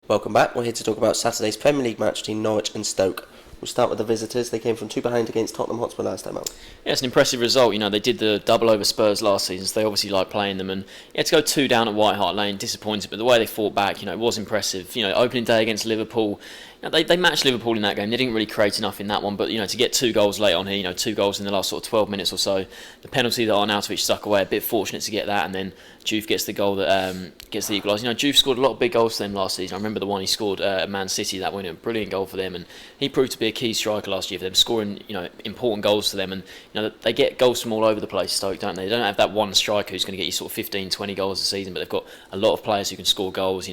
Welcome back. We're here to talk about Saturday's Premier League match between Norwich and Stoke. We'll start with the visitors. They came from 2 behind against Tottenham Hotspur last time out. Yeah, it's an impressive result. They did the double over Spurs last season, so they obviously like playing them. And to go 2 down at White Hart Lane, disappointed, but the way they fought back, it was impressive. Opening day against Liverpool, they matched Liverpool in that game. They didn't really create enough in that one, but to get 2 goals late on here, 2 goals in the last sort of 12 minutes or so. The penalty that Arnautovic stuck away, a bit fortunate to get that, and then Juve gets the goal that gets the equaliser. Juve scored a lot of big goals for them last season. I remember the one he scored at Man City, that winner, brilliant goal for them, and he proved to be a key striker last year for them, scoring important goals for them. And they get goals from all over the place, Stoke, don't they? They don't have that one striker who's going to get you sort of 15, 20 goals a season, but they've got a lot of players who can score goals.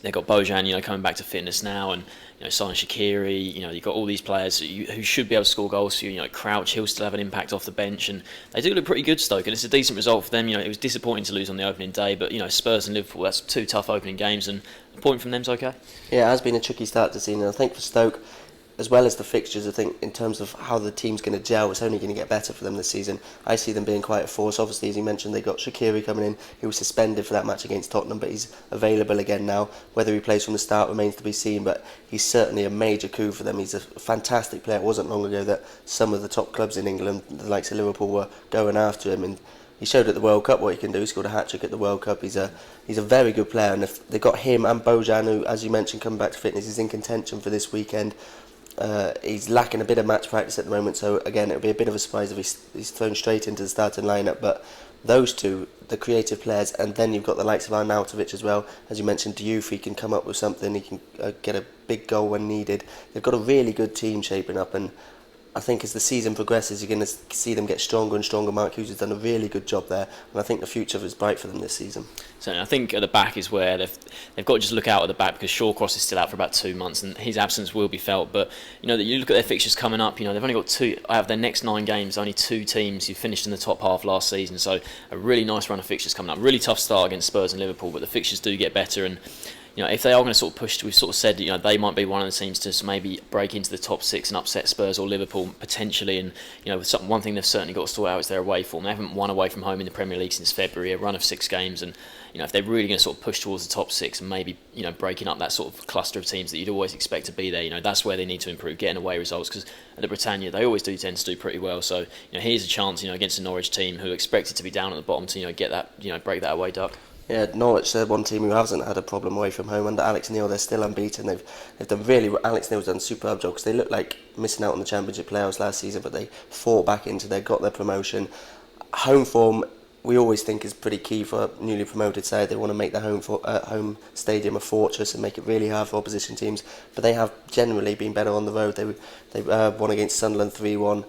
They've got Bojan, coming back to fitness now, and Simon Shaqiri. You've got all these players who should be able to score goals for you. Crouch, he'll still have an impact off the bench, and they do look pretty good, Stoke, and it's a decent result for them. It was disappointing to lose on the opening day, but Spurs and Liverpool, that's 2 tough opening games, and a point from them's okay. Yeah, it has been a tricky start to the season. I think for Stoke, as well as the fixtures, I think in terms of how the team's going to gel, it's only going to get better for them this season. I see them being quite a force. Obviously, as you mentioned, they got Shaqiri coming in. He was suspended for that match against Tottenham, but he's available again now. Whether he plays from the start remains to be seen, but he's certainly a major coup for them. He's a fantastic player. It wasn't long ago that some of the top clubs in England, the likes of Liverpool, were going after him, and he showed at the World Cup what he can do. He scored a hat-trick at the World Cup. He's a very good player, and if they got him and Bojan, who, as you mentioned, coming back to fitness, is in contention for this weekend. He's lacking a bit of match practice at the moment, so again, it would be a bit of a surprise if he's thrown straight into the starting lineup. But those two, the creative players, and then you've got the likes of Arnautovic as well. As you mentioned, Diouf, he can come up with something. He can get a big goal when needed. They've got a really good team shaping up, and I think as the season progresses, you're going to see them get stronger and stronger. Mark Hughes has done a really good job there, and I think the future is bright for them this season. So I think at the back is where they've got to just look out at the back, because Shawcross is still out for about 2 months, and his absence will be felt. But you look at their fixtures coming up. They've only got 2 out of their next 9 games. Only 2 teams who finished in the top half last season. So a really nice run of fixtures coming up. Really tough start against Spurs and Liverpool, but the fixtures do get better. And if they are going to sort of push, we've sort of said they might be one of the teams to maybe break into the top 6 and upset Spurs or Liverpool potentially. And one thing they've certainly got to sort out is their away form. They haven't won away from home in the Premier League since February, a run of 6 games, and if they're really going to sort of push towards the top 6 and maybe breaking up that sort of cluster of teams that you'd always expect to be there, that's where they need to improve, getting away results, because at the Britannia they always do tend to do pretty well. So here's a chance against a Norwich team who are expected to be down at the bottom to get that break that away duck. Yeah, Norwich, they're one team who hasn't had a problem away from home. Under Alex Neil, they're still unbeaten. They've done really well. Alex Neil's done a superb job, because they looked like missing out on the Championship playoffs last season, but they fought back into there, got their promotion. Home form, we always think, is pretty key for a newly promoted side. They want to make their home stadium a fortress and make it really hard for opposition teams, but they have generally been better on the road. They won against Sunderland 3-1.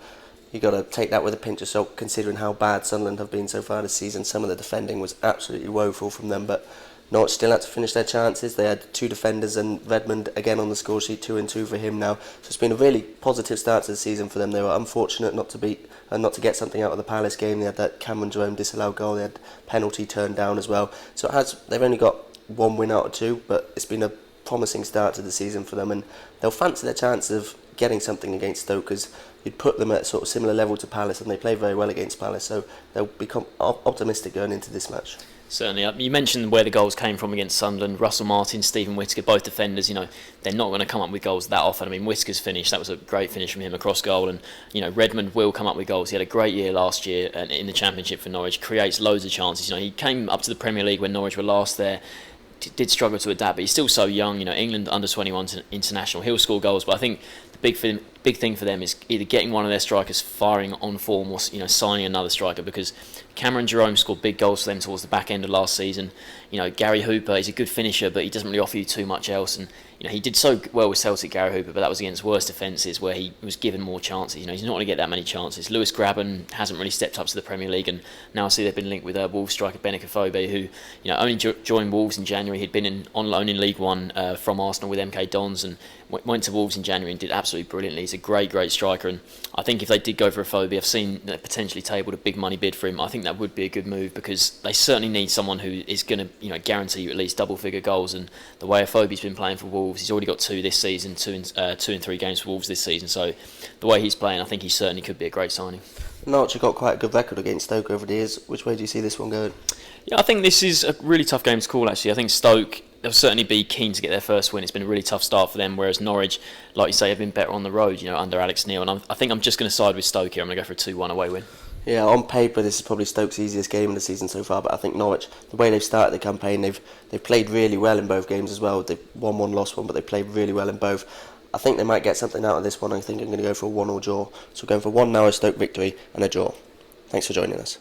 You've got to take that with a pinch of salt, considering how bad Sunderland have been so far this season. Some of the defending was absolutely woeful from them, but Norwich still had to finish their chances. They had 2 defenders, and Redmond again on the score sheet, 2 and 2 for him now. So it's been a really positive start to the season for them. They were unfortunate not to get something out of the Palace game. They had that Cameron Jerome disallowed goal. They had penalty turned down as well. So they've only got 1 win out of 2, but it's been a promising start to the season for them, and they'll fancy their chance of getting something against Stoke, because you'd put them at sort of similar level to Palace, and they play very well against Palace, so they'll become optimistic going into this match. Certainly. You mentioned where the goals came from against Sunderland. Russell Martin, Stephen Whittaker, both defenders, they're not going to come up with goals that often. I mean, Whittaker's finish, that was a great finish from him across goal, and Redmond will come up with goals. He had a great year last year in the Championship for Norwich, creates loads of chances. He came up to the Premier League when Norwich were last there, did struggle to adapt, but he's still so young. England under-21 international, he'll score goals, but I think the big thing for them is either getting one of their strikers firing on form, or signing another striker, because Cameron Jerome scored big goals for them towards the back end of last season. Gary Hooper is a good finisher, but he doesn't really offer you too much else, and he did so well with Celtic, Gary Hooper, but that was against worse defences where he was given more chances. He's not going to get that many chances. Lewis Grabban hasn't really stepped up to the Premier League, and now I see they've been linked with Wolves striker Benik Afobe, who only joined Wolves in January. He'd been on loan in League One from Arsenal with MK Dons, and went to Wolves in January and did absolutely brilliantly. He's a great striker, and I think if they did go for Afobe, I've seen potentially tabled a big money bid for him. I think that would be a good move, because they certainly need someone who is going to guarantee you at least double-figure goals. And the way Afobe's been playing for Wolves, he's already got 2 this season, 2 and 3 games for Wolves this season. So the way he's playing, I think he certainly could be a great signing. Norwich have got quite a good record against Stoke over the years. Which way do you see this one going? Yeah, I think this is a really tough game to call, actually. I think Stoke, they'll certainly be keen to get their first win. It's been a really tough start for them, whereas Norwich, like you say, have been better on the road, under Alex Neil. And I think I'm just going to side with Stoke here. I'm going to go for a 2-1 away win. Yeah, on paper this is probably Stoke's easiest game of the season so far, but I think Norwich, the way they've started the campaign, they've played really well in both games as well. They've won one, lost one, but they played really well in both. I think they might get something out of this one. I think I'm going to go for a 1-1 draw. So going for 1-0 Stoke victory and a draw. Thanks for joining us.